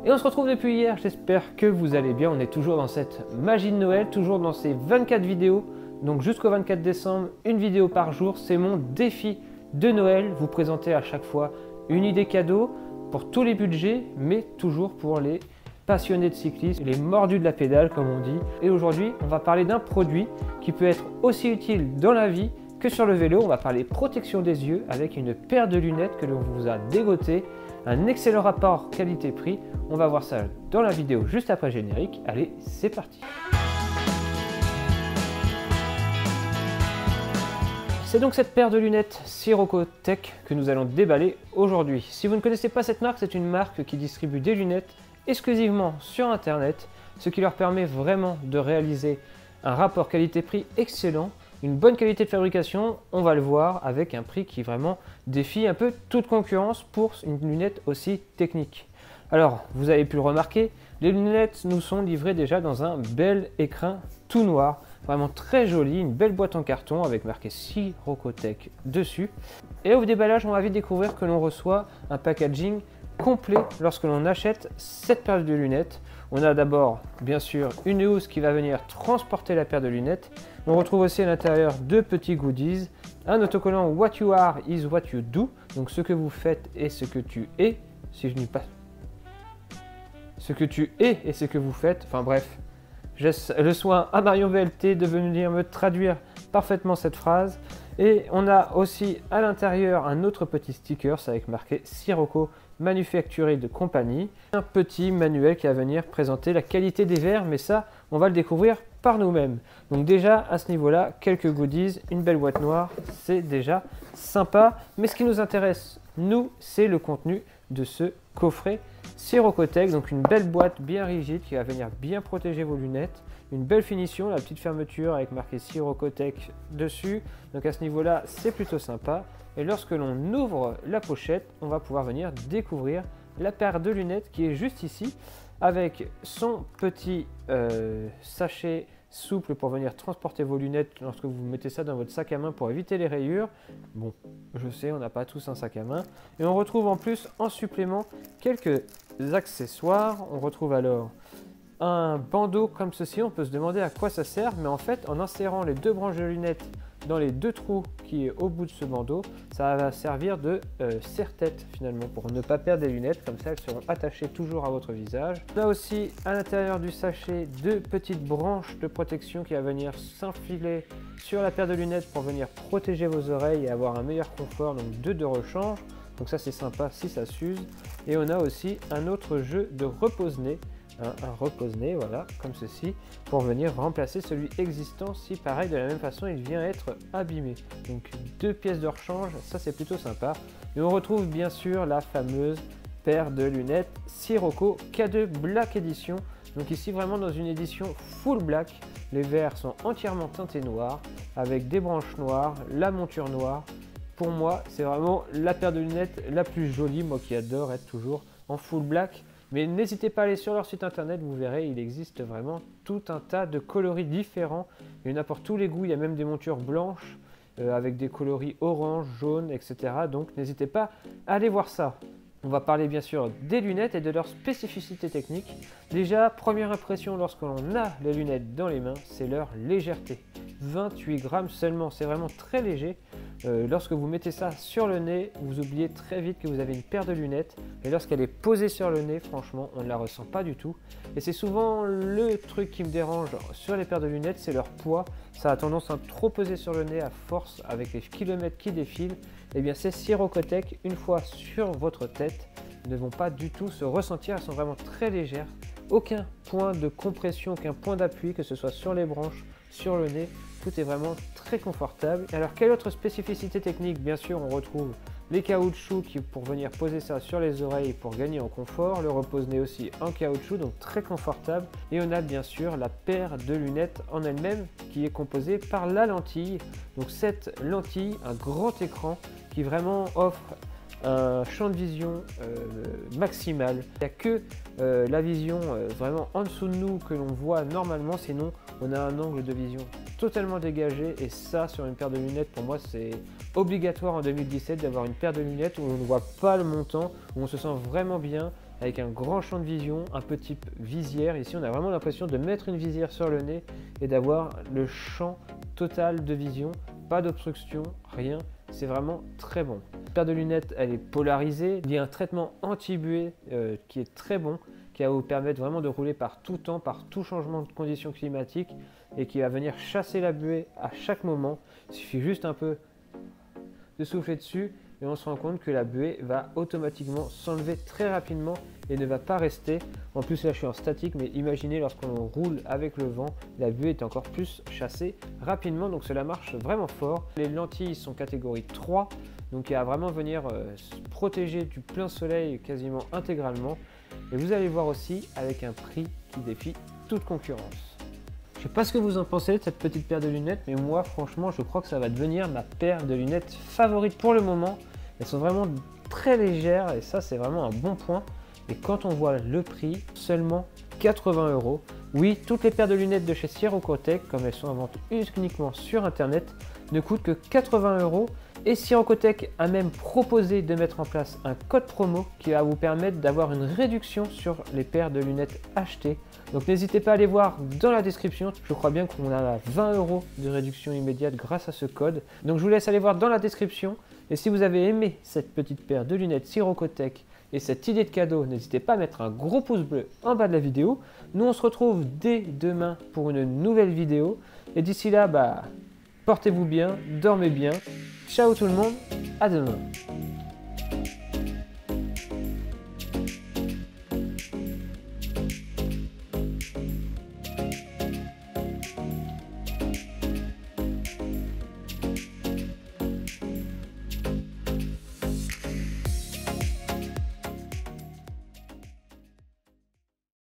Et on se retrouve depuis hier, j'espère que vous allez bien. On est toujours dans cette magie de Noël, toujours dans ces 24 vidéos. Donc jusqu'au 24 décembre, une vidéo par jour, c'est mon défi de Noël. Vous présenter à chaque fois une idée cadeau pour tous les budgets, mais toujours pour les passionnés de cyclisme, les mordus de la pédale comme on dit. Et aujourd'hui, on va parler d'un produit qui peut être aussi utile dans la vie que sur le vélo. On va parler protection des yeux avec une paire de lunettes que l'on vous a dégoté. Un excellent rapport qualité-prix. On va voir ça dans la vidéo juste après le générique. Allez, c'est parti. C'est donc cette paire de lunettes Sirocco Tech que nous allons déballer aujourd'hui. Si vous ne connaissez pas cette marque, c'est une marque qui distribue des lunettes exclusivement sur internet, ce qui leur permet vraiment de réaliser un rapport qualité-prix excellent, une bonne qualité de fabrication, on va le voir, avec un prix qui vraiment défie un peu toute concurrence pour une lunette aussi technique. Alors, vous avez pu le remarquer, les lunettes nous sont livrées déjà dans un bel écrin tout noir, vraiment très joli, une belle boîte en carton avec marqué Sirocco Tech dessus. Et au déballage, on va vite découvrir que l'on reçoit un packaging complet lorsque l'on achète cette paire de lunettes. On a d'abord bien sûr une housse qui va venir transporter la paire de lunettes. On retrouve aussi à l'intérieur deux petits goodies, un autocollant What you are is what you do, donc ce que vous faites et ce que tu es, si je ne dis pas ce que tu es et ce que vous faites, enfin bref, j'ai le soin à Marion VLT de venir me traduire parfaitement cette phrase. Et on a aussi à l'intérieur un autre petit sticker avec marqué Sirocco manufacturé de compagnie. Un petit manuel qui va venir présenter la qualité des verres, mais ça, on va le découvrir par nous-mêmes. Donc déjà, à ce niveau-là, quelques goodies, une belle boîte noire, c'est déjà sympa. Mais ce qui nous intéresse, nous, c'est le contenu de ce coffret Sirocco Tech. Donc une belle boîte bien rigide qui va venir bien protéger vos lunettes. Une belle finition, la petite fermeture avec marqué Sirocco Tech dessus. Donc à ce niveau-là, c'est plutôt sympa. Et lorsque l'on ouvre la pochette, on va pouvoir venir découvrir la paire de lunettes qui est juste ici, avec son petit sachet souple pour venir transporter vos lunettes lorsque vous mettez ça dans votre sac à main pour éviter les rayures. Bon, je sais, on n'a pas tous un sac à main. Et on retrouve en plus en supplément quelques accessoires. On retrouve alors un bandeau comme ceci. On peut se demander à quoi ça sert, mais en fait, en insérant les deux branches de lunettes dans les deux trous qui est au bout de ce bandeau, ça va servir de serre-tête finalement pour ne pas perdre des lunettes, comme ça elles seront attachées toujours à votre visage. On a aussi à l'intérieur du sachet deux petites branches de protection qui va venir s'enfiler sur la paire de lunettes pour venir protéger vos oreilles et avoir un meilleur confort, donc deux de rechange. Donc ça c'est sympa si ça s'use. Et on a aussi un autre jeu de repose-nez, un repose-nez, voilà, comme ceci, pour venir remplacer celui existant si pareil de la même façon il vient être abîmé. Donc deux pièces de rechange, ça c'est plutôt sympa. Et on retrouve bien sûr la fameuse paire de lunettes Sirocco K2 Black Edition. Donc ici vraiment dans une édition full black, les verres sont entièrement teintés noirs avec des branches noires, la monture noire. Pour moi c'est vraiment la paire de lunettes la plus jolie, moi qui adore être toujours en full black. Mais n'hésitez pas à aller sur leur site internet, vous verrez, il existe vraiment tout un tas de coloris différents. Il y en a pour tous les goûts, il y a même des montures blanches avec des coloris orange, jaune, etc. Donc n'hésitez pas à aller voir ça. On va parler bien sûr des lunettes et de leurs spécificités techniques. Déjà, première impression lorsque l'on a les lunettes dans les mains, c'est leur légèreté. 28 grammes seulement, c'est vraiment très léger. Lorsque vous mettez ça sur le nez, vous oubliez très vite que vous avez une paire de lunettes. Et lorsqu'elle est posée sur le nez, franchement, on ne la ressent pas du tout. Et c'est souvent le truc qui me dérange sur les paires de lunettes, c'est leur poids. Ça a tendance à trop peser sur le nez à force avec les kilomètres qui défilent. Et bien ces Sirocco Tech, une fois sur votre tête, ne vont pas du tout se ressentir. Elles sont vraiment très légères. Aucun point de compression, aucun point d'appui, que ce soit sur les branches, sur le nez. Tout est vraiment très confortable. Alors, quelle autre spécificité technique? Bien sûr, on retrouve les caoutchoucs pour venir poser ça sur les oreilles pour gagner en confort. Le repose-nez aussi en caoutchouc, donc très confortable. Et on a bien sûr la paire de lunettes en elle-même qui est composée par la lentille. Donc cette lentille, un grand écran qui vraiment offre un champ de vision maximal. Il n'y a que la vision vraiment en dessous de nous que l'on voit normalement, sinon on a un angle de vision totalement dégagé, et ça sur une paire de lunettes, pour moi c'est obligatoire en 2017 d'avoir une paire de lunettes où on ne voit pas le montant, où on se sent vraiment bien avec un grand champ de vision, un peu type visière. Ici, on a vraiment l'impression de mettre une visière sur le nez et d'avoir le champ total de vision, pas d'obstruction, rien. C'est vraiment très bon. La paire de lunettes, elle est polarisée. Il y a un traitement anti-buée qui est très bon, qui va vous permettre vraiment de rouler par tout temps, par tout changement de conditions climatiques et qui va venir chasser la buée à chaque moment. Il suffit juste un peu de souffler dessus et on se rend compte que la buée va automatiquement s'enlever très rapidement et ne va pas rester. En plus là je suis en statique, mais imaginez lorsqu'on roule avec le vent, la buée est encore plus chassée rapidement, donc cela marche vraiment fort. Les lentilles sont catégorie 3, donc il va vraiment venir se protéger du plein soleil quasiment intégralement. Et vous allez voir aussi avec un prix qui défie toute concurrence. Je sais pas ce que vous en pensez de cette petite paire de lunettes, mais moi franchement je crois que ça va devenir ma paire de lunettes favorite pour le moment. Elles sont vraiment très légères et ça c'est vraiment un bon point. Et quand on voit le prix, seulement 80 €. Oui, toutes les paires de lunettes de chez Sirocco-Tech, comme elles sont en vente uniquement sur internet, ne coûtent que 80 €. Et Sirocco-Tech a même proposé de mettre en place un code promo qui va vous permettre d'avoir une réduction sur les paires de lunettes achetées. Donc n'hésitez pas à aller voir dans la description, je crois bien qu'on a 20 € de réduction immédiate grâce à ce code. Donc je vous laisse aller voir dans la description. Et si vous avez aimé cette petech paire de lunettes Sirocco-Tech et cette idée de cadeau, n'hésitez pas à mettre un gros pouce bleu en bas de la vidéo. Nous on se retrouve dès demain pour une nouvelle vidéo. Et d'ici là, portez-vous bien, dormez bien. Ciao tout le monde, à demain.